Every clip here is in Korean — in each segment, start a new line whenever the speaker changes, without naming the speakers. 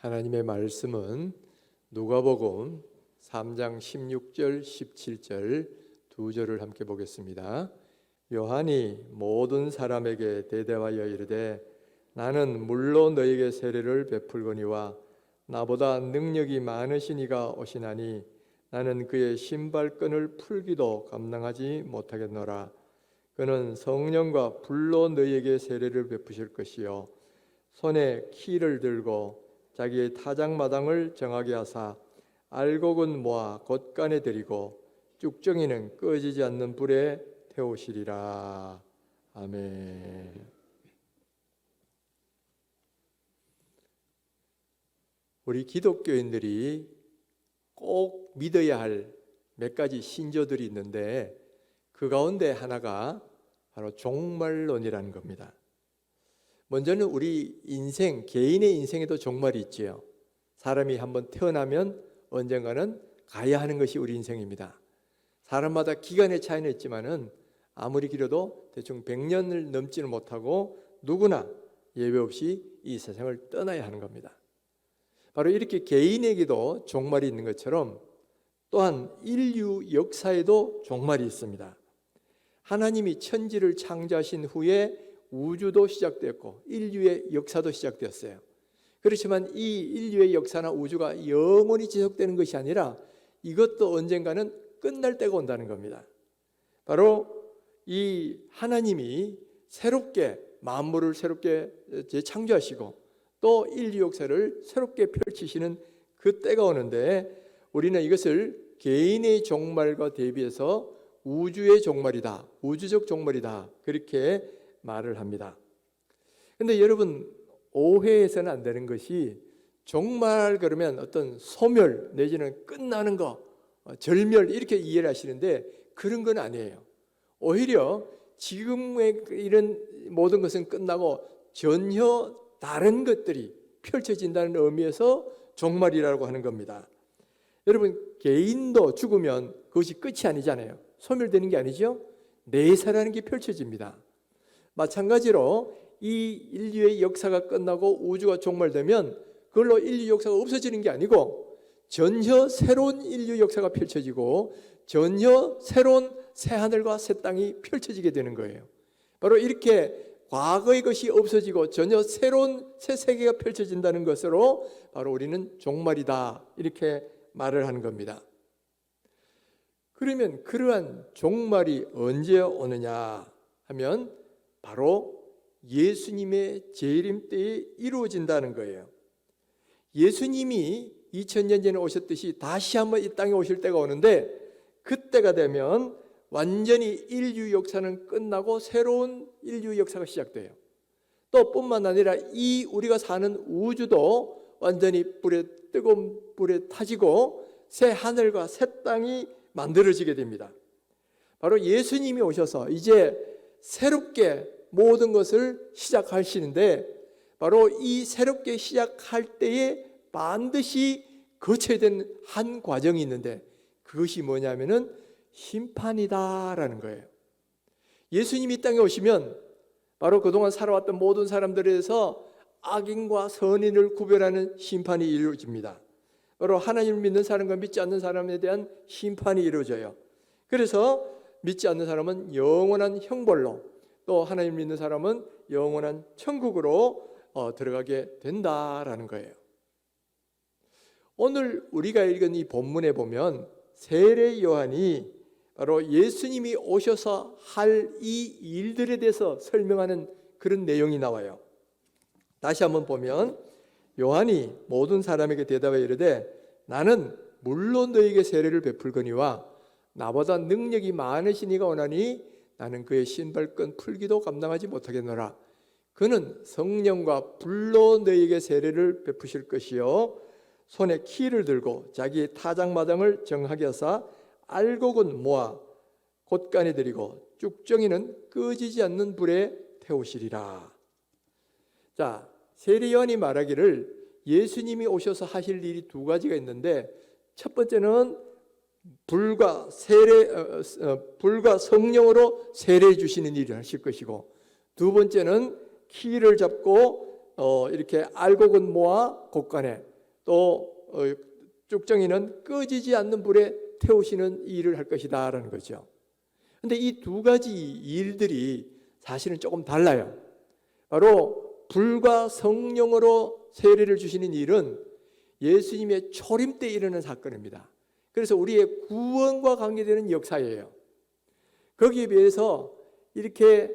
하나님의 말씀은 누가복음 3장 16절 17절 두 절을 함께 보겠습니다. 요한이 모든 사람에게 대대하여 이르되 나는 물로 너에게 세례를 베풀거니와 나보다 능력이 많으신 이가 오시나니 나는 그의 신발끈을 풀기도 감당하지 못하겠노라. 그는 성령과 불로 너희에게 세례를 베푸실 것이요 손에 키를 들고 자기의 타작마당을 정하게 하사 알곡은 모아 곳간에 들이고 쭉정이는 꺼지지 않는 불에 태우시리라. 아멘. 우리 기독교인들이 꼭 믿어야 할 몇 가지 신조들이 있는데 그 가운데 하나가 바로 종말론이라는 겁니다. 먼저는 우리 인생, 개인의 인생에도 종말이 있지요. 사람이 한번 태어나면 언젠가는 가야 하는 것이 우리 인생입니다. 사람마다 기간의 차이는 있지만은 아무리 길어도 대충 100년을 넘지는 못하고 누구나 예외 없이 이 세상을 떠나야 하는 겁니다. 바로 이렇게 개인에게도 종말이 있는 것처럼 또한 인류 역사에도 종말이 있습니다. 하나님이 천지를 창조하신 후에 우주도 시작되었고 인류의 역사도 시작되었어요. 그렇지만 이 인류의 역사나 우주가 영원히 지속되는 것이 아니라 이것도 언젠가는 끝날 때가 온다는 겁니다. 바로 이 하나님이 새롭게 만물을 새롭게 재창조하시고 또 인류 역사를 새롭게 펼치시는 그 때가 오는데 우리는 이것을 개인의 종말과 대비해서 우주의 종말이다, 우주적 종말이다 그렇게 말을 합니다. 그런데 여러분 오해해서는 안 되는 것이 종말 그러면 어떤 소멸 내지는 끝나는 거, 절멸 이렇게 이해를 하시는데 그런 건 아니에요. 오히려 지금의 이런 모든 것은 끝나고 전혀 다른 것들이 펼쳐진다는 의미에서 종말이라고 하는 겁니다. 여러분 개인도 죽으면 그것이 끝이 아니잖아요. 소멸되는 게 아니죠. 내사라는 게 펼쳐집니다. 마찬가지로 이 인류의 역사가 끝나고 우주가 종말되면 그걸로 인류 역사가 없어지는 게 아니고 전혀 새로운 인류 역사가 펼쳐지고 전혀 새로운 새하늘과 새 땅이 펼쳐지게 되는 거예요. 바로 이렇게 과거의 것이 없어지고 전혀 새로운 새 세계가 펼쳐진다는 것으로 바로 우리는 종말이다 이렇게 말을 하는 겁니다. 그러면 그러한 종말이 언제 오느냐 하면 바로 예수님의 재림 때에 이루어진다는 거예요. 예수님이 2000년 전에 오셨듯이 다시 한번 이 땅에 오실 때가 오는데 그때가 되면 완전히 인류 역사는 끝나고 새로운 인류 역사가 시작돼요. 또 뿐만 아니라 이 우리가 사는 우주도 완전히 뜨거운 불에 타지고 새 하늘과 새 땅이 만들어지게 됩니다. 바로 예수님이 오셔서 이제 새롭게 모든 것을 시작하시는데 바로 이 새롭게 시작할 때에 반드시 거쳐야 되는 한 과정이 있는데 그것이 뭐냐면은 심판이다라는 거예요. 예수님이 이 땅에 오시면 바로 그동안 살아왔던 모든 사람들에 대해서 악인과 선인을 구별하는 심판이 이루어집니다. 바로 하나님을 믿는 사람과 믿지 않는 사람에 대한 심판이 이루어져요. 그래서 믿지 않는 사람은 영원한 형벌로 또 하나님을 믿는 사람은 영원한 천국으로 들어가게 된다라는 거예요. 오늘 우리가 읽은 이 본문에 보면 세례 요한이 바로 예수님이 오셔서 할 이 일들에 대해서 설명하는 그런 내용이 나와요. 다시 한번 보면 요한이 모든 사람에게 대답하여 이르되 나는 물로 너에게 세례를 베풀거니와 나보다 능력이 많으신 이가 오나니 나는 그의 신발끈 풀기도 감당하지 못하겠노라. 그는 성령과 불로 너에게 세례를 베푸실 것이요 손에 키를 들고 자기의 타작마당을 정하게 하사 알곡은 모아 곳간에 들이고 쭉정이는 꺼지지 않는 불에 태우시리라. 자, 세례 요한이 말하기를 예수님이 오셔서 하실 일이 두 가지가 있는데 첫 번째는 불과 성령으로 세례해 주시는 일을 하실 것이고 두 번째는 키를 잡고 이렇게 알곡은 모아 곳간에 또 쭉정이는 꺼지지 않는 불에 태우시는 일을 할 것이다라는 거죠. 근데 이 두 가지 일들이 사실은 조금 달라요. 바로 불과 성령으로 세례를 주시는 일은 예수님의 초림 때 일어난 사건입니다. 그래서 우리의 구원과 관계되는 역사예요. 거기에 비해서 이렇게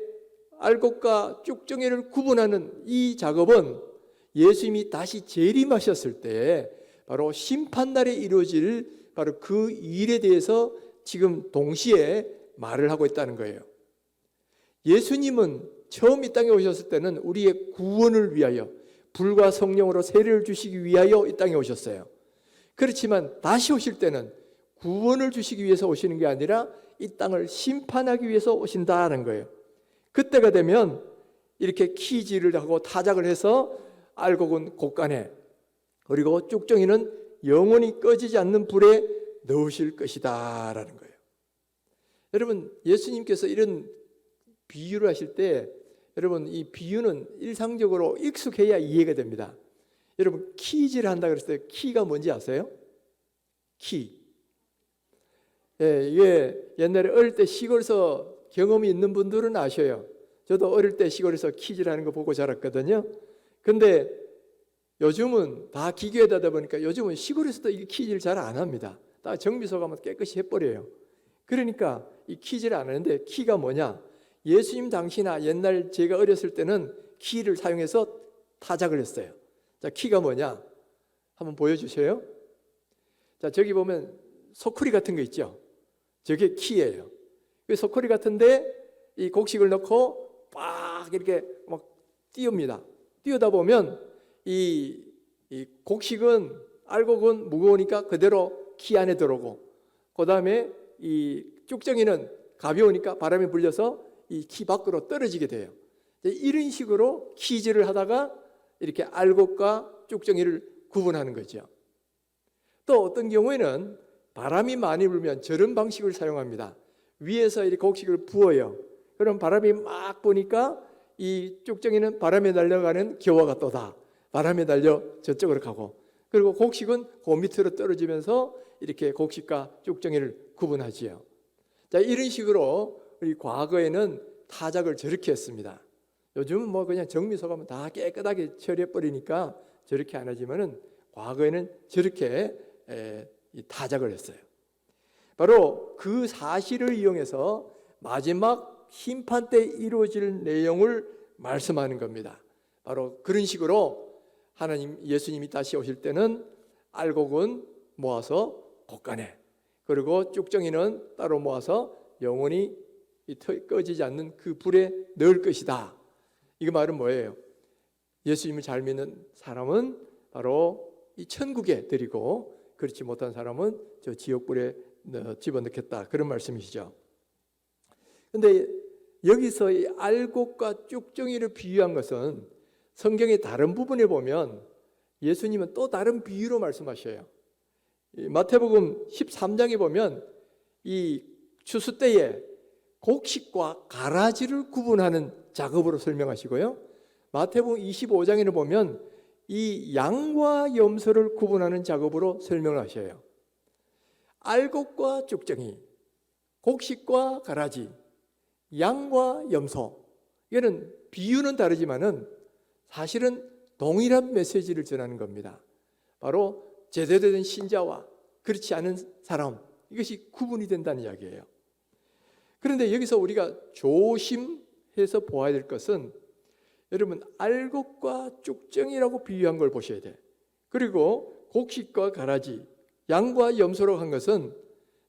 알곡과 쭉정이를 구분하는 이 작업은 예수님이 다시 재림하셨을 때 바로 심판날에 이루어질 바로 그 일에 대해서 지금 동시에 말을 하고 있다는 거예요. 예수님은 처음 이 땅에 오셨을 때는 우리의 구원을 위하여 불과 성령으로 세례를 주시기 위하여 이 땅에 오셨어요. 그렇지만 다시 오실 때는 구원을 주시기 위해서 오시는 게 아니라 이 땅을 심판하기 위해서 오신다는 거예요. 그때가 되면 이렇게 키질을 하고 타작을 해서 알곡은 곳간에, 그리고 쭉정이는 영원히 꺼지지 않는 불에 넣으실 것이다 라는 거예요. 여러분, 예수님께서 이런 비유를 하실 때 여러분, 이 비유는 일상적으로 익숙해야 이해가 됩니다. 여러분, 키질을 한다 그랬을 때 키가 뭔지 아세요? 키. 예, 이게 옛날에 어릴 때 시골에서 경험이 있는 분들은 아셔요. 저도 어릴 때 시골에서 키질하는 거 보고 자랐거든요. 근데 요즘은 다 기계에다 보니까 요즘은 시골에서도 이 키질 잘 안 합니다. 다 정비소 가면 깨끗이 해버려요. 그러니까 이 키질 안 하는데, 키가 뭐냐? 예수님 당시나 옛날 제가 어렸을 때는 키를 사용해서 타작을 했어요. 자, 키가 뭐냐? 한번 보여주세요. 자, 저기 보면 소쿠리 같은 거 있죠? 저게 키예요. 그 소쿠리 같은데 이 곡식을 넣고 빡 이렇게 막 띄웁니다. 띄우다 보면 이 곡식은, 알곡은 무거우니까 그대로 키 안에 들어오고, 그 다음에 이 쭉정이는 가벼우니까 바람이 불려서 이 키 밖으로 떨어지게 돼요. 이런 식으로 키질을 하다가 이렇게 알곡과 쭉정이를 구분하는 거죠. 또 어떤 경우에는 바람이 많이 불면 저런 방식을 사용합니다. 위에서 이렇게 곡식을 부어요. 그럼 바람이 막 부니까 이 쭉정이는 바람에 날려가는 겨와가 또다. 바람에 날려 저쪽으로 가고, 그리고 곡식은 그 밑으로 떨어지면서 이렇게 곡식과 쭉정이를 구분하지요. 자, 이런 식으로 우리 과거에는 타작을 저렇게 했습니다. 요즘은 뭐 그냥 정미소 가면 다 깨끗하게 처리해 버리니까 저렇게 안 하지만은 과거에는 저렇게 타작을 했어요. 바로 그 사실을 이용해서 마지막 심판 때 이루어질 내용을 말씀하는 겁니다. 바로 그런 식으로 예수님이 다시 오실 때는 알곡은 모아서 곳간에, 그리고 쭉정이는 따로 모아서 영원히 꺼지지 않는 그 불에 넣을 것이다. 이 말은 뭐예요? 예수님을 잘 믿는 사람은 바로 이 천국에 드리고, 그렇지 못한 사람은 저 지옥불에 집어넣겠다, 그런 말씀이시죠. 그런데 여기서 이 알곡과 쭉정이를 비유한 것은 성경의 다른 부분에 보면 예수님은 또 다른 비유로 말씀하셔요. 마태복음 13장에 보면 이 추수 때에 곡식과 가라지를 구분하는 작업으로 설명하시고요, 마태복음 25장에는 보면 이 양과 염소를 구분하는 작업으로 설명을 하셔요. 알곡과 쭉정이, 곡식과 가라지, 양과 염소, 이거는 비유는 다르지만은 사실은 동일한 메시지를 전하는 겁니다. 바로 제대로 된 신자와 그렇지 않은 사람, 이것이 구분이 된다는 이야기예요. 그런데 여기서 우리가 조심해서 보아야 될 것은, 여러분, 알곡과 쭉정이라고 비유한 걸 보셔야 돼. 그리고 곡식과 가라지, 양과 염소라고 한 것은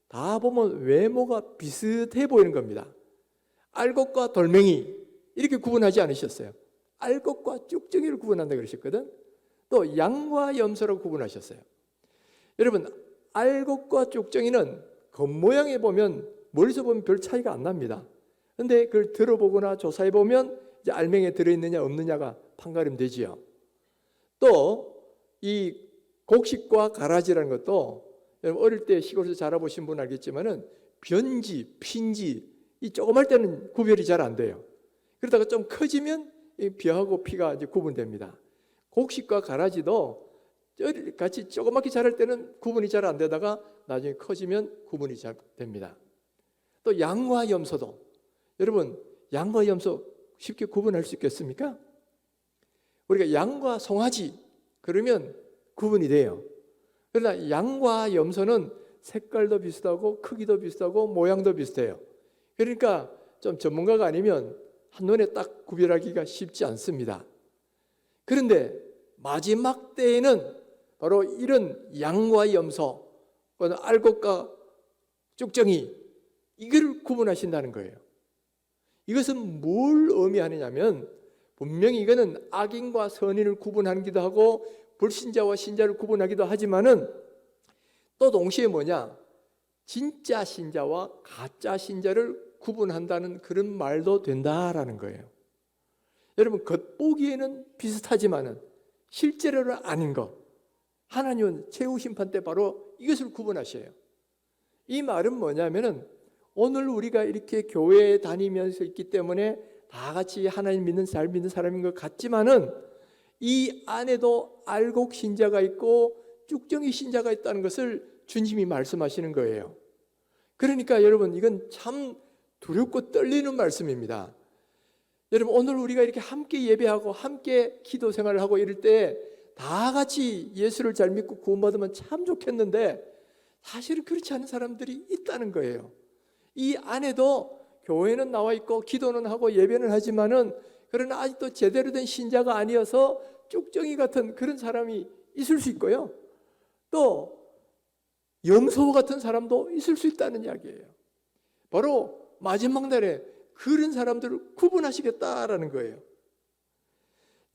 다 보면 외모가 비슷해 보이는 겁니다. 알곡과 돌멩이 이렇게 구분하지 않으셨어요. 알곡과 쭉정이를 구분한다 그러셨거든. 또 양과 염소라고 구분하셨어요. 여러분, 알곡과 쭉정이는 겉모양에 보면, 멀리서 보면 별 차이가 안 납니다. 그런데 그걸 들어보거나 조사해 보면 이제 알맹이에 들어있느냐 없느냐가 판가름 되지요. 또 이 곡식과 가라지라는 것도, 여러분 어릴 때 시골에서 자라보신 분은 알겠지만은 변지, 핀지, 이 조그말 때는 구별이 잘 안 돼요. 그러다가 좀 커지면 이 벼하고 피가 이제 구분됩니다. 곡식과 가라지도 같이 조그맣게 자랄 때는 구분이 잘 안 되다가 나중에 커지면 구분이 잘 됩니다. 또 양과 염소도, 여러분 양과 염소 쉽게 구분할 수 있겠습니까? 우리가 양과 송아지 그러면 구분이 돼요. 그러나 양과 염소는 색깔도 비슷하고 크기도 비슷하고 모양도 비슷해요. 그러니까 좀 전문가가 아니면 한눈에 딱 구별하기가 쉽지 않습니다. 그런데 마지막 때에는 바로 이런 양과 염소, 알곡과 쭉정이, 이걸 구분하신다는 거예요. 이것은 뭘 의미하느냐면 분명히 이거는 악인과 선인을 구분하기도 하고 불신자와 신자를 구분하기도 하지만은 또 동시에 뭐냐, 진짜 신자와 가짜 신자를 구분한다는 그런 말도 된다라는 거예요. 여러분 겉보기에는 비슷하지만은 실제로는 아닌 것, 하나님은 최후 심판 때 바로 이것을 구분하셔요. 이 말은 뭐냐면은 오늘 우리가 이렇게 교회에 다니면서 있기 때문에 다 같이 하나님 믿는 잘 믿는 사람인 것 같지만은 이 안에도 알곡 신자가 있고 쭉정이 신자가 있다는 것을 주님이 말씀하시는 거예요. 그러니까 여러분 이건 참 두렵고 떨리는 말씀입니다. 여러분 오늘 우리가 이렇게 함께 예배하고 함께 기도 생활을 하고 이럴 때 다 같이 예수를 잘 믿고 구원받으면 참 좋겠는데 사실은 그렇지 않은 사람들이 있다는 거예요. 이 안에도 교회는 나와 있고 기도는 하고 예배는 하지만은 그러나 아직도 제대로 된 신자가 아니어서 쭉정이 같은 그런 사람이 있을 수 있고요. 또 염소 같은 사람도 있을 수 있다는 이야기예요. 바로 마지막 날에 그런 사람들을 구분하시겠다라는 거예요.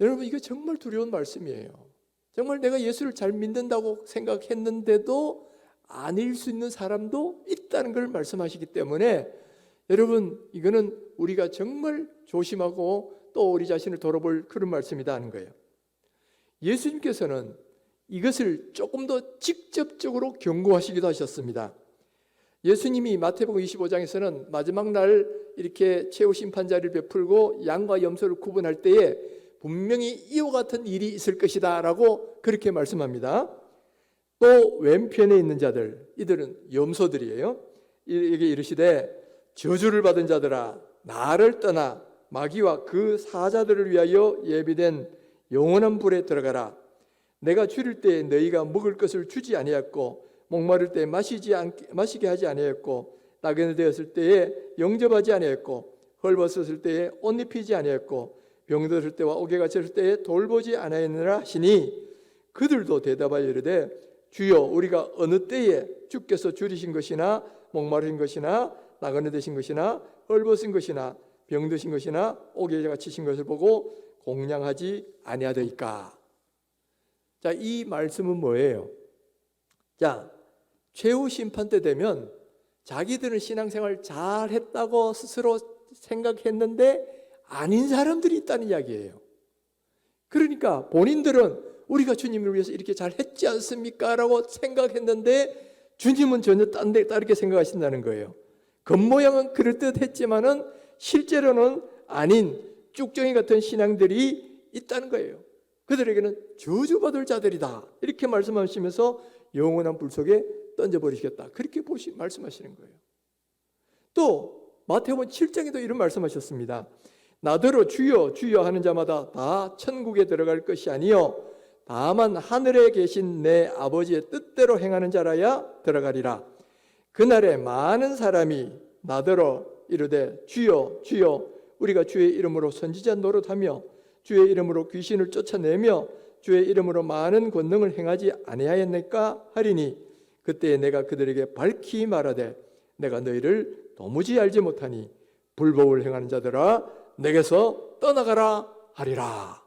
여러분 이거 정말 두려운 말씀이에요. 정말 내가 예수를 잘 믿는다고 생각했는데도 아닐 수 있는 사람도 있다는 걸 말씀하시기 때문에 여러분 이거는 우리가 정말 조심하고 또 우리 자신을 돌아볼 그런 말씀이다 하는 거예요. 예수님께서는 이것을 조금 더 직접적으로 경고하시기도 하셨습니다. 예수님이 마태복음 25장에서는 마지막 날 이렇게 최후 심판자를 베풀고 양과 염소를 구분할 때에 분명히 이와 같은 일이 있을 것이다 라고 그렇게 말씀합니다. 또 왼편에 있는 자들, 이들은 염소들이에요. 이게 이르시되 저주를 받은 자들아 나를 떠나 마귀와 그 사자들을 위하여 예비된 영원한 불에 들어가라. 내가 줄일 때 너희가 먹을 것을 주지 아니하였고 목마를 때 마시게 하지 아니하였고 나그네 되었을 때에 영접하지 아니하였고 헐벗었을 때에 옷 입히지 아니하였고 병들었을 때와 옥에 갇혔을 때에 돌보지 아니하였느라 하시니 그들도 대답하여 이르되 주여 우리가 어느 때에 주께서 줄이신 것이나 목마르신 것이나 나그네 되신 것이나 헐벗은 것이나 병드신 것이나 옥에 갇히신 것을 보고 공양하지 아니하더이까. 자, 이 말씀은 뭐예요? 자, 최후 심판 때 되면 자기들은 신앙생활 잘 했다고 스스로 생각했는데 아닌 사람들이 있다는 이야기예요. 그러니까 본인들은 우리가 주님을 위해서 이렇게 잘 했지 않습니까? 라고 생각했는데 주님은 전혀 다르게 생각하신다는 거예요. 겉모양은 그럴듯했지만은 실제로는 아닌 쭉정이 같은 신앙들이 있다는 거예요. 그들에게는 저주받을 자들이다 이렇게 말씀하시면서 영원한 불 속에 던져버리시겠다 그렇게 말씀하시는 거예요. 또 마태복음 7장에도 이런 말씀하셨습니다. 나더러 주여 주여 하는 자마다 다 천국에 들어갈 것이 아니요 다만 하늘에 계신 내 아버지의 뜻대로 행하는 자라야 들어가리라. 그날에 많은 사람이 나더러 이르되 주여 주여 우리가 주의 이름으로 선지자 노릇하며 주의 이름으로 귀신을 쫓아내며 주의 이름으로 많은 권능을 행하지 아니하였느까 하리니 그때 내가 그들에게 밝히 말하되 내가 너희를 도무지 알지 못하니 불법을 행하는 자들아 내게서 떠나가라 하리라.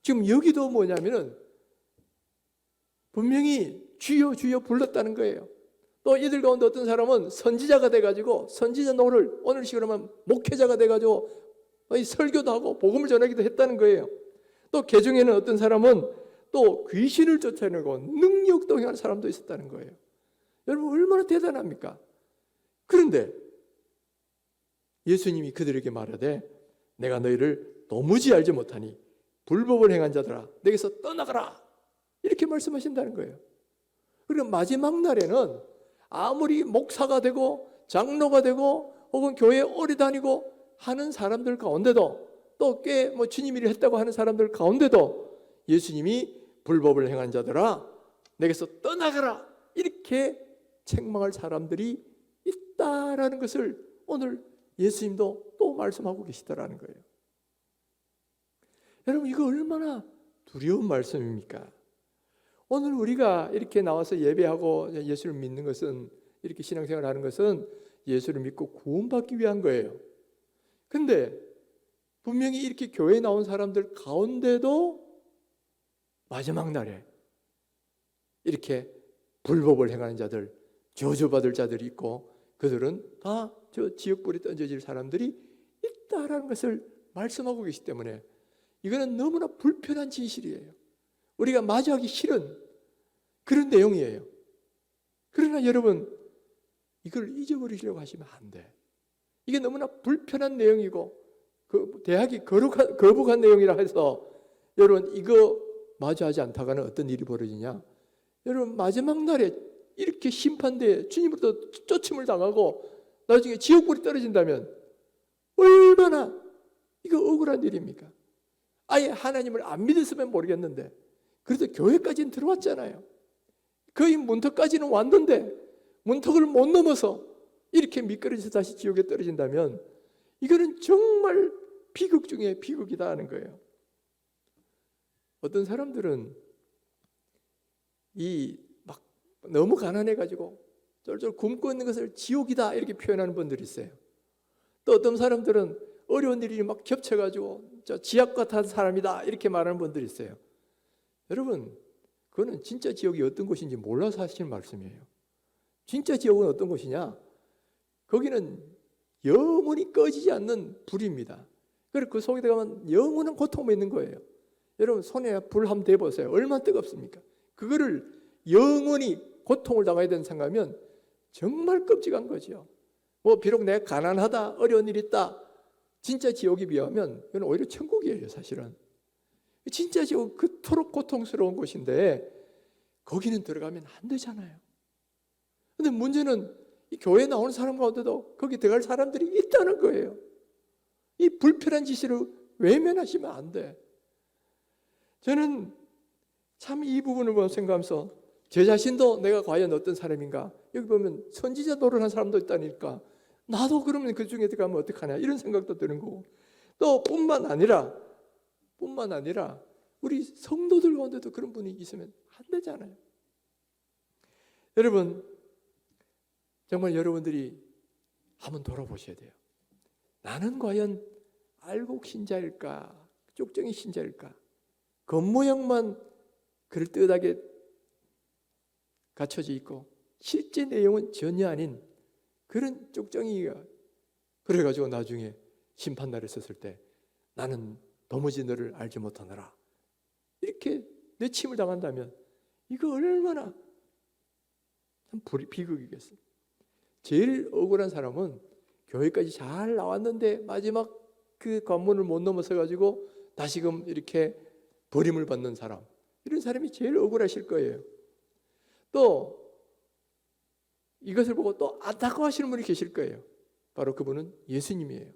지금 여기도 뭐냐면은 분명히 주여 주여 불렀다는 거예요. 또 이들 가운데 어떤 사람은 선지자가 돼가지고 선지자 노를 오늘 식으로 하면 목회자가 돼가지고 설교도 하고 복음을 전하기도 했다는 거예요. 또 개중에는 어떤 사람은 또 귀신을 쫓아내고 능력도 행하는 사람도 있었다는 거예요. 여러분 얼마나 대단합니까? 그런데 예수님이 그들에게 말하되 내가 너희를 도무지 알지 못하니 불법을 행한 자들아 내게서 떠나가라. 이렇게 말씀하신다는 거예요. 그리고 마지막 날에는 아무리 목사가 되고 장로가 되고 혹은 교회에 오래 다니고 하는 사람들 가운데도 또 꽤 주님 일을 했다고 하는 사람들 가운데도 예수님이 불법을 행한 자들아 내게서 떠나가라 이렇게 책망할 사람들이 있다라는 것을 오늘 예수님도 또 말씀하고 계시다라는 거예요. 여러분 이거 얼마나 두려운 말씀입니까? 오늘 우리가 이렇게 나와서 예배하고 예수를 믿는 것은 이렇게 신앙생활을 하는 것은 예수를 믿고 구원받기 위한 거예요. 근데 분명히 이렇게 교회에 나온 사람들 가운데도 마지막 날에 이렇게 불법을 행하는 자들, 저주받을 자들이 있고 그들은 다 저 지옥불에 던져질 사람들이 있다라는 것을 말씀하고 계시기 때문에 이거는 너무나 불편한 진실이에요. 우리가 마주하기 싫은 그런 내용이에요. 그러나 여러분 이걸 잊어버리려고 하시면 안 돼. 이게 너무나 불편한 내용이고 그 대학이 거북한 내용이라 해서 여러분 이거 마주하지 않다가는 어떤 일이 벌어지냐? 여러분 마지막 날에 이렇게 심판대에 주님으로부터 쫓음을 당하고 나중에 지옥불이 떨어진다면 얼마나 이거 억울한 일입니까? 아예 하나님을 안 믿었으면 모르겠는데 그래도 교회까지는 들어왔잖아요. 거의 문턱까지는 왔는데 문턱을 못 넘어서 이렇게 미끄러져서 다시 지옥에 떨어진다면 이거는 정말 비극 중에 비극이다 하는 거예요. 어떤 사람들은 이 막 너무 가난해가지고 쫄쫄 굶고 있는 것을 지옥이다 이렇게 표현하는 분들이 있어요. 또 어떤 사람들은 어려운 일이 막 겹쳐가지고 저 지옥 같은 사람이다 이렇게 말하는 분들이 있어요. 여러분 그거는 진짜 지옥이 어떤 곳인지 몰라서 하시는 말씀이에요. 진짜 지옥은 어떤 곳이냐? 거기는 영원히 꺼지지 않는 불입니다. 그리고 그 속에 들어가면 영원한 고통이 있는 거예요. 여러분 손에 불 한번 대보세요. 얼마나 뜨겁습니까? 그거를 영원히 고통을 당해야 된다고 생각하면 정말 끔찍한 거죠. 비록 내가 가난하다, 어려운 일이 있다. 진짜 지옥에 비하면 이건 오히려 천국이에요, 사실은. 진짜 지옥 그토록 고통스러운 곳인데 거기는 들어가면 안 되잖아요. 근데 문제는 이 교회에 나오는 사람 가운데도 거기 들어갈 사람들이 있다는 거예요. 이 불편한 지시를 외면하시면 안 돼. 저는 참 이 부분을 생각하면서 제 자신도 내가 과연 어떤 사람인가? 여기 보면 선지자 노릇한 사람도 있다니까 나도 그러면 그 중에 들어가면 어떡하냐 이런 생각도 드는 거고 또 뿐만 아니라 우리 성도들 가운데도 그런 분이 있으면 안 되잖아요. 여러분 정말 여러분들이 한번 돌아보셔야 돼요. 나는 과연 알곡 신자일까? 쪽정이 신자일까? 겉모양만 그럴듯하게 갖춰져 있고 실제 내용은 전혀 아닌 그런 쪽정이가 그래가지고 나중에 심판날에 섰을 때 나는 도무지 너를 알지 못하노라 이렇게 내침을 당한다면 이거 얼마나 참 비극이겠어요. 제일 억울한 사람은 교회까지 잘 나왔는데 마지막 그 관문을 못 넘어서 가지고 다시금 이렇게 버림을 받는 사람, 이런 사람이 제일 억울하실 거예요. 또 이것을 보고 또 안타까워하시는 분이 계실 거예요. 바로 그분은 예수님이에요.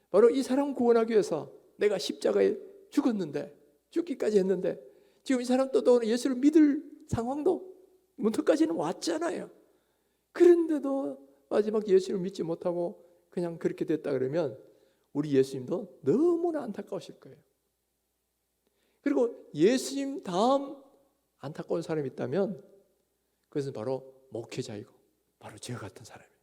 바로 이 사람 구원하기 위해서 내가 십자가에 죽었는데 죽기까지 했는데 지금 이 사람 또 예수를 믿을 상황도 문턱까지는 왔잖아요. 그런데도 마지막 예수를 믿지 못하고 그냥 그렇게 됐다 그러면 우리 예수님도 너무나 안타까우실 거예요. 그리고 예수님 다음 안타까운 사람이 있다면 그것은 바로 목회자이고 바로 저 같은 사람이에요.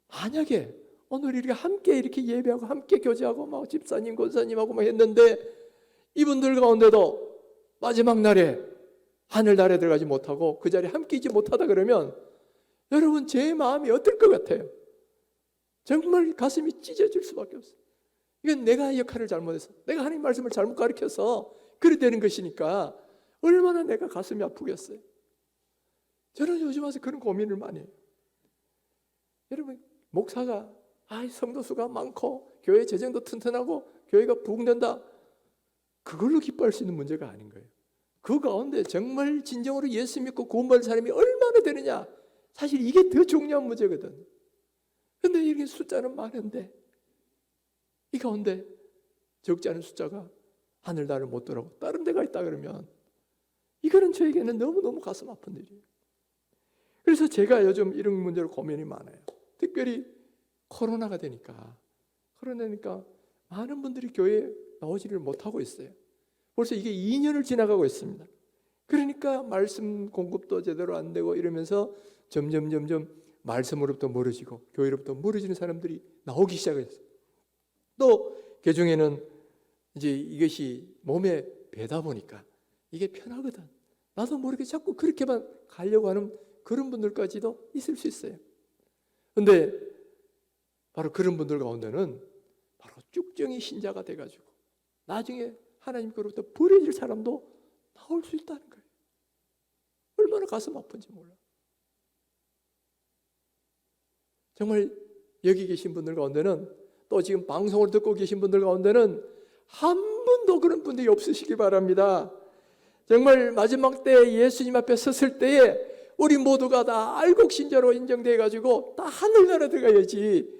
만약에 오늘 이렇게 함께 이렇게 예배하고 함께 교제하고 막 집사님 권사님하고 막 했는데 이분들 가운데도 마지막 날에 하늘나라에 들어가지 못하고 그 자리에 함께 있지 못하다 그러면 여러분 제 마음이 어떨 것 같아요? 정말 가슴이 찢어질 수밖에 없어요. 이건 내가 역할을 잘못해서 내가 하나님 말씀을 잘못 가르쳐서 그래 되는 것이니까 얼마나 내가 가슴이 아프겠어요. 저는 요즘 와서 그런 고민을 많이 해요. 여러분 목사가 성도 수가 많고 교회 재정도 튼튼하고 교회가 부흥된다, 그걸로 기뻐할 수 있는 문제가 아닌 거예요. 그 가운데 정말 진정으로 예수 믿고 구원받은 사람이 얼마나 되느냐, 사실 이게 더 중요한 문제거든. 근데 이렇게 숫자는 많은데 이 가운데 적지 않은 숫자가 하늘나라를 못 들어가고 다른 데가 있다 그러면 이거는 저에게는 너무너무 가슴 아픈 일이에요. 그래서 제가 요즘 이런 문제로 고민이 많아요. 특별히 코로나가 되니까 많은 분들이 교회에 나오지를 못하고 있어요. 벌써 이게 2년을 지나가고 있습니다. 그러니까 말씀 공급도 제대로 안 되고 이러면서 점점 말씀으로부터 멀어지고 교회로부터 멀어지는 사람들이 나오기 시작했어요. 또 개중에는 이제 이것이 몸에 배다 보니까 이게 편하거든. 나도 모르게 자꾸 그렇게만 가려고 하는 그런 분들까지도 있을 수 있어요. 그런데 바로 그런 분들 가운데는 바로 쭉정이 신자가 돼가지고 나중에 하나님께로부터 버려질 사람도 나올 수 있다는 거예요. 얼마나 가슴 아픈지 몰라. 정말 여기 계신 분들 가운데는, 또 지금 방송을 듣고 계신 분들 가운데는 한 분도 그런 분들이 없으시기 바랍니다. 정말 마지막 때 예수님 앞에 섰을 때에 우리 모두가 다 알곡신자로 인정돼가지고 다 하늘나라 들어가야지,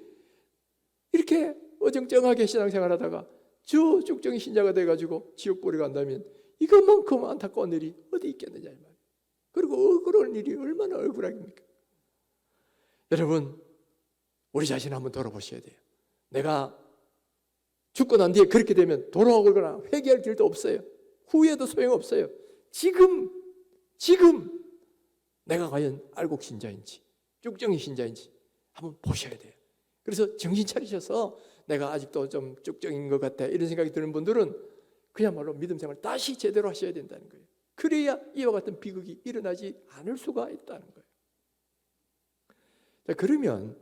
이렇게 어정쩡하게 신앙생활하다가 저 쭉정이 신자가 돼가지고 지옥불에 간다면 이것만큼 안타까운 일이 어디 있겠느냐 이 말이에요. 그리고 억울한 일이 얼마나 억울합니까? 여러분, 우리 자신 한번 돌아보셔야 돼요. 내가 죽고 난 뒤에 그렇게 되면 돌아오거나 회개할 길도 없어요. 후회도 소용없어요. 지금 내가 과연 알곡신자인지 쭉정이 신자인지 한번 보셔야 돼요. 그래서 정신 차리셔서 내가 아직도 좀 쭉정인 것 같아 이런 생각이 드는 분들은 그야말로 믿음 생활 다시 제대로 하셔야 된다는 거예요. 그래야 이와 같은 비극이 일어나지 않을 수가 있다는 거예요. 자, 그러면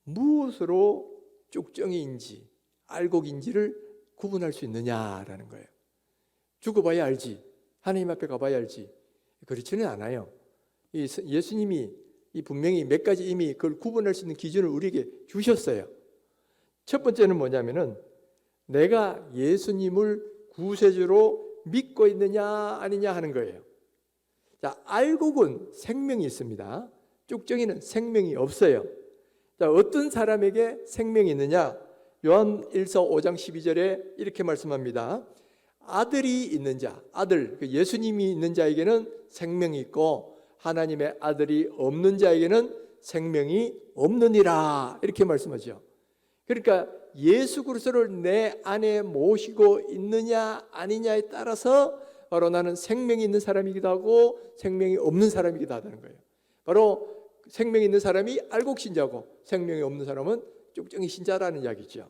무엇으로 쭉정이인지 알곡인지를 구분할 수 있느냐라는 거예요. 죽어봐야 알지, 하나님 앞에 가봐야 알지, 그렇지는 않아요. 예수님이 분명히 몇 가지 이미 그걸 구분할 수 있는 기준을 우리에게 주셨어요. 첫 번째는 뭐냐면은 내가 예수님을 구세주로 믿고 있느냐 아니냐 하는 거예요. 자, 알곡은 생명이 있습니다. 쭉정이는 생명이 없어요. 자, 어떤 사람에게 생명이 있느냐? 요한 1서 5장 12절에 이렇게 말씀합니다. 아들이 있는 자, 아들, 예수님이 있는 자에게는 생명이 있고 하나님의 아들이 없는 자에게는 생명이 없느니라, 이렇게 말씀하죠. 그러니까 예수 그리스도를 내 안에 모시고 있느냐 아니냐에 따라서 바로 나는 생명이 있는 사람이기도 하고 생명이 없는 사람이기도 하다는 거예요. 바로 생명이 있는 사람이 알곡신자고 생명이 없는 사람은 쭉정이 신자라는 이야기죠.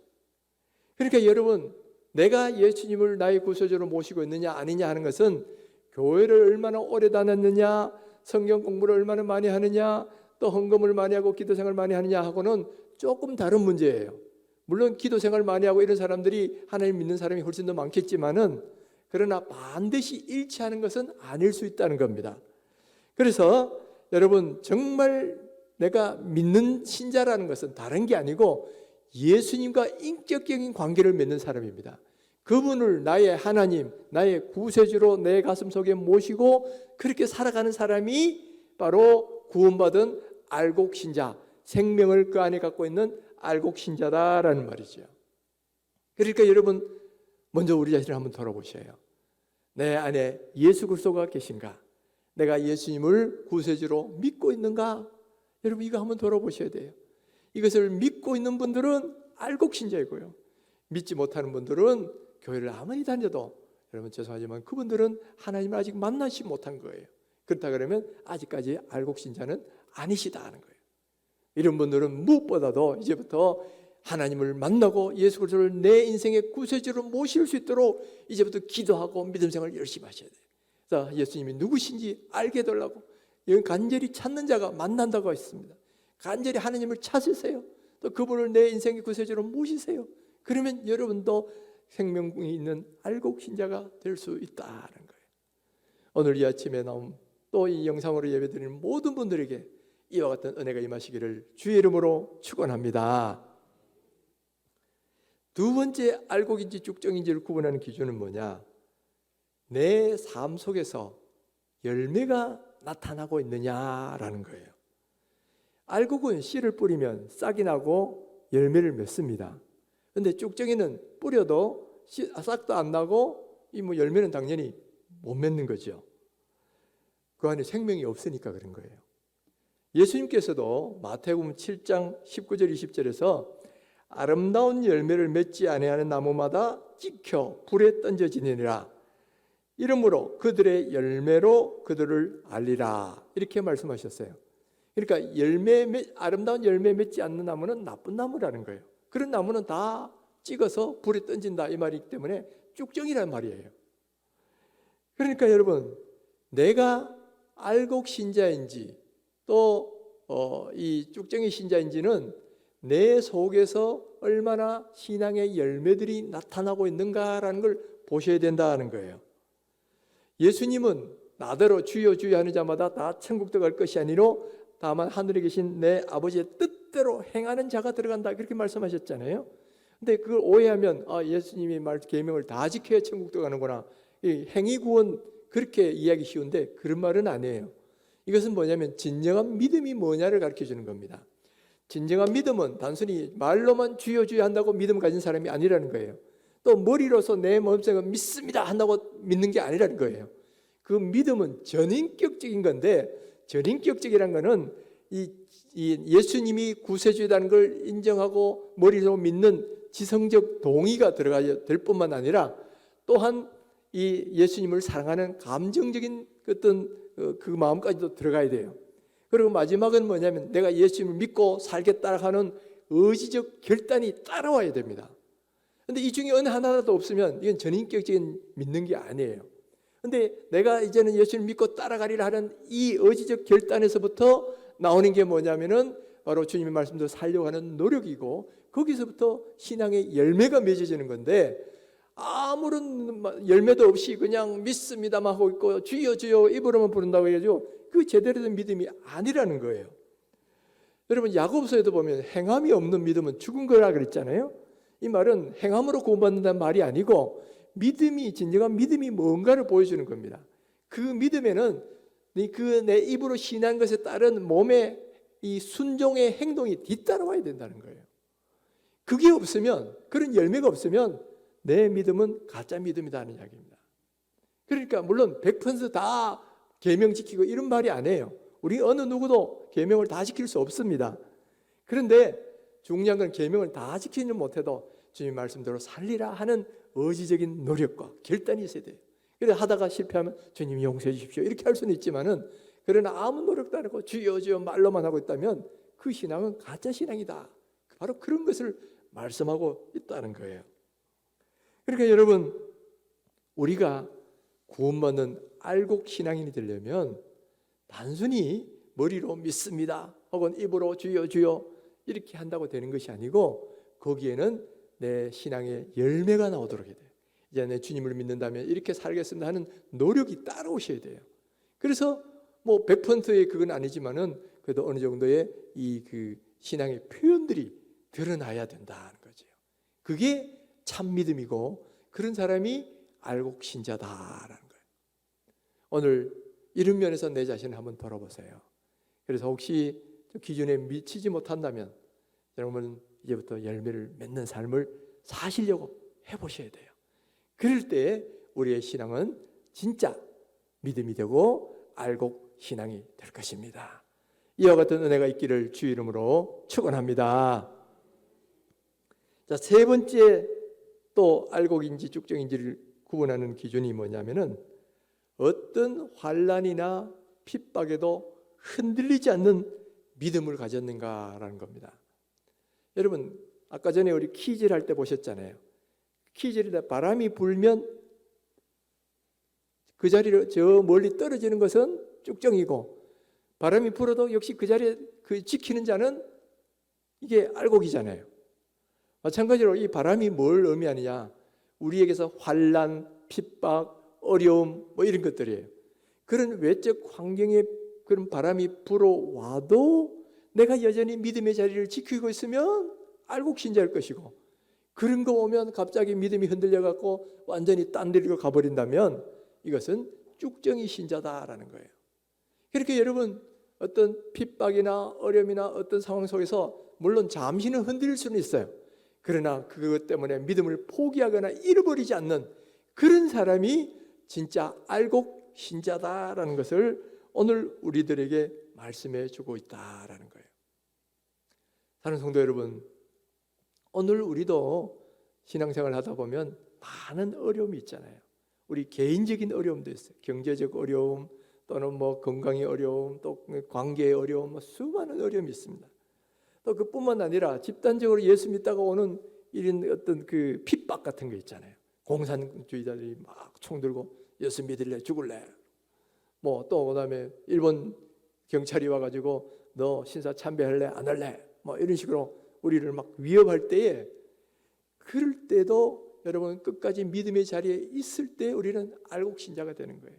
그러니까 여러분, 내가 예수님을 나의 구세주로 모시고 있느냐 아니냐 하는 것은 교회를 얼마나 오래 다녔느냐, 성경 공부를 얼마나 많이 하느냐, 또 헌금을 많이 하고 기도생활을 많이 하느냐 하고는 조금 다른 문제예요. 물론 기도생활을 많이 하고 이런 사람들이 하나님 믿는 사람이 훨씬 더 많겠지만은, 그러나 반드시 일치하는 것은 아닐 수 있다는 겁니다. 그래서 여러분, 정말 내가 믿는 신자라는 것은 다른 게 아니고 예수님과 인격적인 관계를 맺는 사람입니다. 그분을 나의 하나님, 나의 구세주로 내 가슴 속에 모시고 그렇게 살아가는 사람이 바로 구원받은 알곡신자, 생명을 그 안에 갖고 있는 알곡신자다라는 말이죠. 그러니까 여러분, 먼저 우리 자신을 한번 돌아보셔요. 내 안에 예수 그리스도가 계신가? 내가 예수님을 구세주로 믿고 있는가? 여러분, 이거 한번 돌아보셔야 돼요. 이것을 믿고 있는 분들은 알곡신자이고요, 믿지 못하는 분들은 교회를 아무리 다녀도 여러분 죄송하지만 그분들은 하나님을 아직 만나지 못한 거예요. 그렇다 그러면 아직까지 알곡신자는 아니시다 하는 거예요. 이런 분들은 무엇보다도 이제부터 하나님을 만나고 예수 그리스도를 내 인생의 구세주로 모실 수 있도록 이제부터 기도하고 믿음 생활을 열심히 하셔야 돼요. 그래서 예수님이 누구신지 알게 해달라고 여기 간절히 찾는 자가 만난다고 했습니다. 간절히 하나님을 찾으세요. 또 그분을 내 인생의 구세주로 모시세요. 그러면 여러분도 생명이 있는 알곡신자가 될 수 있다는 거예요. 오늘 이 아침에 나온 또 이 영상으로 예배드리는 모든 분들에게 이와 같은 은혜가 임하시기를 주의 이름으로 축원합니다. 두 번째 알곡인지 쭉정인지를 구분하는 기준은 뭐냐? 내 삶 속에서 열매가 나타나고 있느냐라는 거예요. 알곡은 씨를 뿌리면 싹이 나고 열매를 맺습니다. 그런데 쭉정이는 뿌려도 싹도 안 나고 이 열매는 당연히 못 맺는 거죠. 그 안에 생명이 없으니까 그런 거예요. 예수님께서도 마태복음 7장 19절 20절에서 아름다운 열매를 맺지 아니하는 나무마다 찍혀 불에 던져지느니라. 이러므로 그들의 열매로 그들을 알리라. 이렇게 말씀하셨어요. 그러니까 아름다운 열매 맺지 않는 나무는 나쁜 나무라는 거예요. 그런 나무는 다 찍어서 불에 던진다 이 말이기 때문에 쭉정이란 말이에요. 그러니까 여러분, 내가 알곡 신자인지 또 이 쭉정이 신자인지는 내 속에서 얼마나 신앙의 열매들이 나타나고 있는가라는 걸 보셔야 된다는 거예요. 예수님은 나더러 주여 주여 하는 자마다 다 천국 들어갈 것이 아니로 다만 하늘에 계신 내 아버지의 뜻대로 행하는 자가 들어간다 그렇게 말씀하셨잖아요. 근데 그걸 오해하면 예수님이 계명을 다 지켜야 천국 들어가는구나. 이 행위 구원 그렇게 이해하기 쉬운데 그런 말은 아니에요. 이것은 뭐냐면 진정한 믿음이 뭐냐를 가르쳐 주는 겁니다. 진정한 믿음은 단순히 말로만 주여 주여 한다고 믿음 가진 사람이 아니라는 거예요. 또 머리로서 내 마음속에 믿습니다 한다고 믿는 게 아니라는 거예요. 그 믿음은 전인격적인 건데, 전인격적이라는 거는 이 예수님이 구세주라는 걸 인정하고 머리로 믿는 지성적 동의가 들어가야 될 뿐만 아니라 또한 이 예수님을 사랑하는 감정적인 어떤 그 마음까지도 들어가야 돼요. 그리고 마지막은 뭐냐면 내가 예수님을 믿고 살겠다 하는 의지적 결단이 따라와야 됩니다. 근데 이 중에 어느 하나라도 없으면 이건 전인격적인 믿는 게 아니에요. 근데 내가 이제는 예수님을 믿고 따라가리라 하는 이 의지적 결단에서부터 나오는 게 뭐냐면은 바로 주님의 말씀대로 살려고 하는 노력이고, 거기서부터 신앙의 열매가 맺어지는 건데, 아무런 열매도 없이 그냥 믿습니다만 하고 있고 주여 주여 입으로만 부른다고 해가지고 그 제대로 된 믿음이 아니라는 거예요. 여러분, 야고보서에도 보면 행함이 없는 믿음은 죽은 거라 그랬잖아요. 이 말은 행함으로 구원받는다는 말이 아니고 진정한 믿음이 뭔가를 보여주는 겁니다. 그 믿음에는 그 내 입으로 신한 것에 따른 몸의 이 순종의 행동이 뒤따라와야 된다는 거예요. 그게 없으면, 그런 열매가 없으면 내 믿음은 가짜 믿음이다 하는 이야기입니다. 그러니까 물론 100%다 계명 지키고 이런 말이 아니에요. 우리 어느 누구도 계명을 다 지킬 수 없습니다. 그런데 중요한 건 계명을 다 지키지는 못해도 주님 말씀대로 살리라 하는 의지적인 노력과 결단이 있어야 돼요. 그래서 하다가 실패하면 주님 용서해 주십시오 이렇게 할 수는 있지만은, 그러나 아무 노력도 안 하고 주여 주여 말로만 하고 있다면 그 신앙은 가짜 신앙이다. 바로 그런 것을 말씀하고 있다는 거예요. 그러니까 여러분, 우리가 구원받는 알곡 신앙인이 되려면 단순히 머리로 믿습니다 혹은 입으로 주여 주여 이렇게 한다고 되는 것이 아니고, 거기에는 내 신앙의 열매가 나오도록 해야 돼요. 이제 내 주님을 믿는다면 이렇게 살겠습니다 하는 노력이 따라오셔야 돼요. 그래서 100%의 그건 아니지만은 그래도 어느 정도의 그 신앙의 표현들이 드러나야 된다는 거죠. 그게 참 믿음이고, 그런 사람이 알곡 신자다라는 거예요. 오늘 이런 면에서 내 자신을 한번 돌아보세요. 그래서 혹시 기준에 미치지 못한다면 여러분은 이제부터 열매를 맺는 삶을 사시려고 해보셔야 돼요. 그럴 때 우리의 신앙은 진짜 믿음이 되고 알곡 신앙이 될 것입니다. 이와 같은 은혜가 있기를 주 이름으로 축원합니다. 자, 세 번째 또 알곡인지 쭉정인지를 구분하는 기준이 뭐냐면은 어떤 환난이나 핍박에도 흔들리지 않는 믿음을 가졌는가라는 겁니다. 여러분, 아까 전에 우리 키질 할 때 보셨잖아요. 키질이다 바람이 불면 그 자리로 저 멀리 떨어지는 것은 쭉정이고, 바람이 불어도 역시 그 자리에 지키는 자는 이게 알곡이잖아요. 마찬가지로 이 바람이 뭘 의미하느냐, 우리에게서 환난, 핍박, 어려움 이런 것들이에요. 그런 외적 환경에 그런 바람이 불어와도 내가 여전히 믿음의 자리를 지키고 있으면 알곡 신자일 것이고, 그런 거 오면 갑자기 믿음이 흔들려 갖고 완전히 딴 데로 가버린다면 이것은 쭉정이 신자다라는 거예요. 그렇게 여러분 어떤 핍박이나 어려움이나 어떤 상황 속에서 물론 잠시는 흔들릴 수는 있어요. 그러나 그것 때문에 믿음을 포기하거나 잃어버리지 않는 그런 사람이 진짜 알곡 신자다라는 것을 오늘 우리들에게 말씀해 주고 있다라는 거예요. 사랑하는 성도 여러분, 오늘 우리도 신앙생활 하다 보면 많은 어려움이 있잖아요. 우리 개인적인 어려움도 있어요. 경제적 어려움, 또는 뭐 건강의 어려움, 또 관계의 어려움, 뭐 수많은 어려움이 있습니다. 또 그뿐만 아니라 집단적으로 예수 믿다가 오는 이런 어떤 그 핍박 같은 거 있잖아요. 공산주의자들이 막 총 들고 예수 믿을래 죽을래. 뭐 또 그다음에 일본 경찰이 와가지고 너 신사 참배할래 안 할래? 뭐 이런 식으로 우리를 막 위협할 때에, 그럴 때도 여러분 끝까지 믿음의 자리에 있을 때 우리는 알곡 신자가 되는 거예요.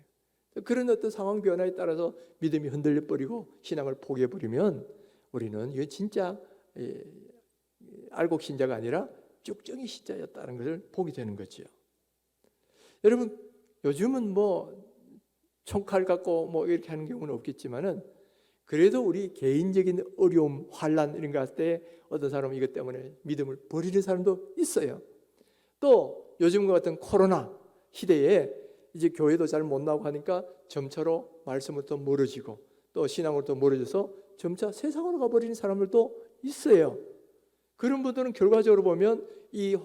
그런 어떤 상황 변화에 따라서 믿음이 흔들려 버리고 신앙을 포기해 버리면 우리는 이게 진짜 알곡 신자가 아니라 쭉정이 신자였다는 것을 보게 되는 거죠. 여러분 요즘은 뭐 총칼 갖고 뭐 이렇게 하는 경우는 없겠지만은 그래도 우리 개인적인 어려움, 환난 이런 거 할 때 어떤 사람은 이것 때문에 믿음을 버리는 사람도 있어요. 또 요즘과 같은 코로나 시대에 이제 교회도 잘 못 나오고 하니까 점차로 말씀부터 멀어지고 또 신앙으로부터 멀어져서 점차 세상으로 가버리는 사람들도 있어요. 그런 분들은 결과적으로 보면 이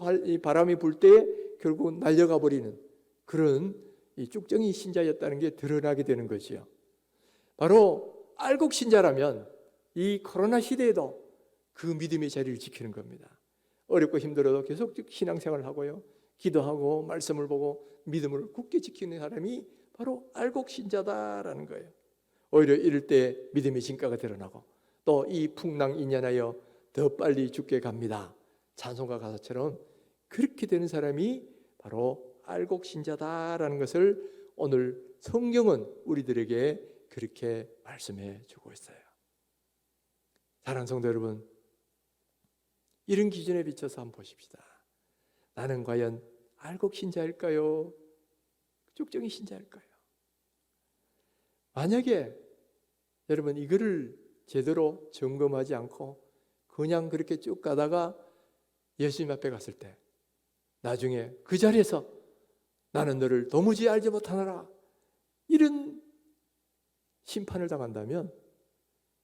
바람이 불 때 결국 날려가 버리는 그런 이 쭉정이 신자였다는 게 드러나게 되는 거지요. 바로 알곡 신자라면 이 코로나 시대에도 그 믿음의 자리를 지키는 겁니다. 어렵고 힘들어도 계속 신앙생활을 하고요, 기도하고 말씀을 보고 믿음을 굳게 지키는 사람이 바로 알곡 신자다라는 거예요. 오히려 이럴 때 믿음의 진가가 드러나고 또 이 풍랑 인연하여 더 빨리 죽게 갑니다. 찬송가 가사처럼 그렇게 되는 사람이 바로 알곡 신자다라는 것을 오늘 성경은 우리들에게 그렇게 말씀해 주고 있어요. 사랑하는 성도 여러분, 이런 기준에 비춰서 한번 보십시다. 나는 과연 알곡 신자일까요? 쭉정이 신자일까요? 만약에 여러분 이거를 제대로 점검하지 않고 그냥 그렇게 쭉 가다가 예수님 앞에 갔을 때 나중에 그 자리에서 나는 너를 도무지 알지 못하노라 이런 심판을 당한다면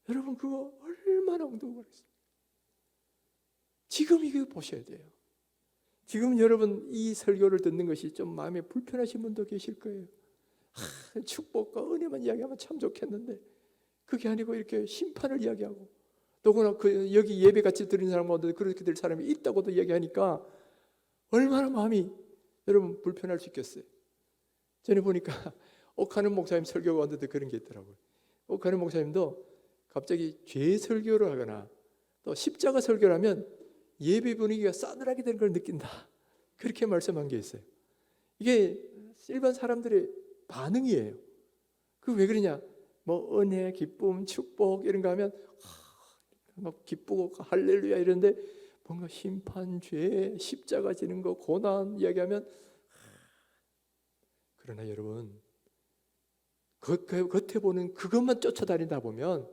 여러분 그거 얼마나 엉뚱하겠어요. 지금 이거 보셔야 돼요. 지금 여러분 이 설교를 듣는 것이 좀 마음에 불편하신 분도 계실 거예요. 축복과 은혜만 이야기하면 참 좋겠는데 그게 아니고 이렇게 심판을 이야기하고 더구나 그 여기 예배 같이 드리는 사람보다 그렇게 될 사람이 있다고도 이야기하니까 얼마나 마음이 여러분 불편할 수 있겠어요. 전에 보니까 옥하는 목사님 설교가 왔는데 그런 게 있더라고요. 옥하는 목사님도 갑자기 죄 설교를 하거나 또 십자가 설교를 하면 예배 분위기가 싸늘하게 되는 걸 느낀다, 그렇게 말씀한 게 있어요. 이게 일반 사람들의 반응이에요. 그 왜 그러냐, 뭐 은혜, 기쁨, 축복 이런 거 하면 막 기쁘고 할렐루야 이런데 뭔가 심판, 죄, 십자가 지는 거, 고난 이야기하면 그러나 여러분 겉에 보는 그것만 쫓아다니다 보면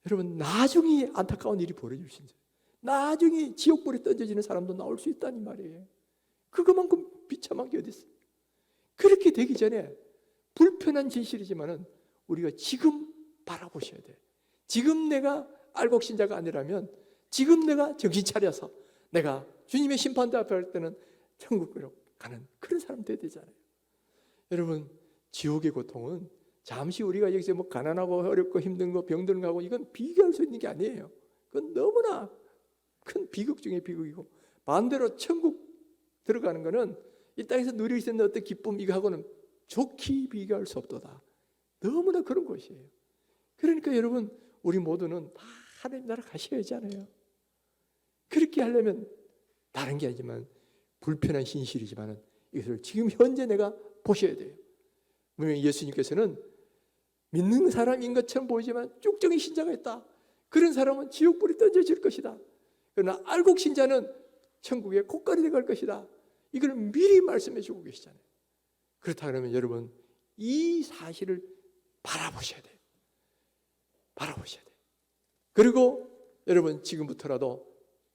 여러분 나중에 안타까운 일이 벌어질 수 있어요. 나중에 지옥불에 던져지는 사람도 나올 수 있다는 말이에요. 그것만큼 비참한 게 어디 있어요. 그렇게 되기 전에 불편한 진실이지만은 우리가 지금 바라보셔야 돼요. 지금 내가 알곡 신자가 아니라면 지금 내가 정신 차려서 내가 주님의 심판대 앞에 할 때는 천국으로 가는 그런 사람 돼야 되잖아요. 여러분 지옥의 고통은 잠시 우리가 여기서 뭐 가난하고 어렵고 힘든 거 병든 거하고 이건 비교할 수 있는 게 아니에요. 그건 너무나 큰 비극 중에 비극이고, 반대로 천국 들어가는 거는 이 땅에서 누릴 수 있는 어떤 기쁨 이거하고는 좋게 비교할 수 없도다. 너무나 그런 것이에요. 그러니까 여러분 우리 모두는 다 하나님 나라 가셔야 하잖아요. 그렇게 하려면 다른 게 아니지만 불편한 신실이지만 이것을 지금 현재 내가 보셔야 돼요. 분명히 예수님께서는 믿는 사람인 것처럼 보이지만 쭉정이 신자가 있다. 그런 사람은 지옥불에 던져질 것이다. 그러나 알곡 신자는 천국에 곶감이 될 것이다. 이걸 미리 말씀해 주고 계시잖아요. 그렇다 그러면 여러분 이 사실을 바라보셔야 돼요. 바라보셔야 돼요. 그리고 여러분 지금부터라도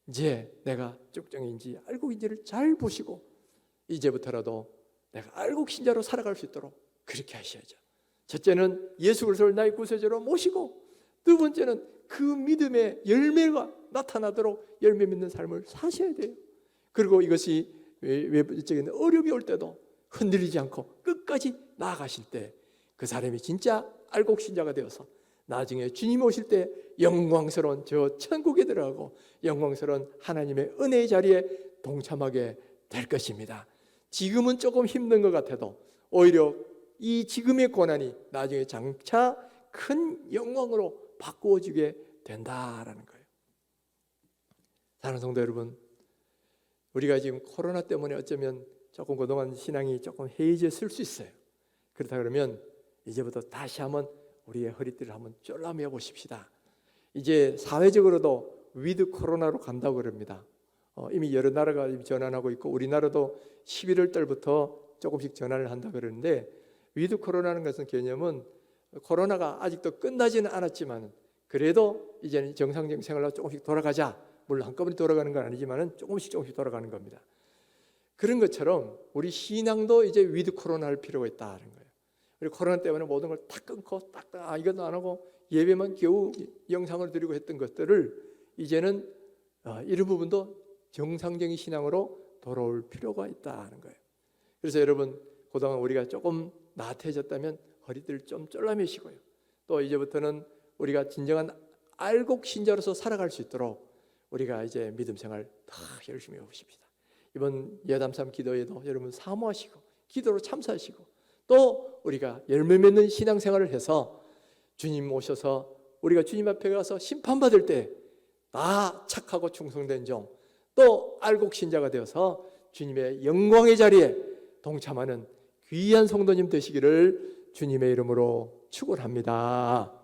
이제 내가 쪽정인지 알곡인지를 잘 보시고 이제부터라도 내가 알곡신자로 살아갈 수 있도록 그렇게 하셔야죠. 첫째는 예수 그리스도를 나의 구세주로 모시고, 두 번째는 그 믿음의 열매가 나타나도록 열매 맺는 삶을 사셔야 돼요. 그리고 이것이 외부적인 어려움이 올 때도 흔들리지 않고 끝까지 나아가실 때 그 사람이 진짜 알곡신자가 되어서 나중에 주님 오실 때 영광스러운 저 천국에 들어가고 영광스러운 하나님의 은혜의 자리에 동참하게 될 것입니다. 지금은 조금 힘든 것 같아도 오히려 이 지금의 고난이 나중에 장차 큰 영광으로 바꾸어지게 된다라는 거예요. 사랑하는 성도 여러분, 우리가 지금 코로나 때문에 어쩌면 조금 그동안 신앙이 조금 해이해질 수 있어요. 그렇다 그러면 이제부터 다시 한번 우리의 허리띠를 한번 쫄라매어 보십시다. 이제 사회적으로도 위드 코로나로 간다고 그럽니다. 이미 여러 나라가 전환하고 있고 우리나라도 11월 달부터 조금씩 전환을 한다고 그러는데, 위드 코로나라는 것은 개념은 코로나가 아직도 끝나지는 않았지만 그래도 이제는 정상적인 생활로 조금씩 돌아가자. 물론 한꺼번에 돌아가는 건 아니지만 조금씩 돌아가는 겁니다. 그런 것처럼 우리 신앙도 이제 위드 코로나 할 필요가 있다는 거예요. 우리 코로나 때문에 모든 걸 다 끊고 딱딱 이것도 안 하고 예배만 겨우 영상을 드리고 했던 것들을 이제는 이런 부분도 정상적인 신앙으로 돌아올 필요가 있다는 거예요. 그래서 여러분 그동안 우리가 조금 나태해졌다면 허리띠를 좀 쫄라매시고요. 또 이제부터는 우리가 진정한 알곡 신자로서 살아갈 수 있도록 우리가 이제 믿음 생활 더 열심히 해보십시다. 이번 예담삼 기도에도 여러분 사모하시고 기도로 참사하시고 또 우리가 열매 맺는 신앙생활을 해서 주님 오셔서 우리가 주님 앞에 가서 심판받을 때 나 착하고 충성된 종, 또 알곡 신자가 되어서 주님의 영광의 자리에 동참하는 귀한 성도님 되시기를 주님의 이름으로 축원합니다.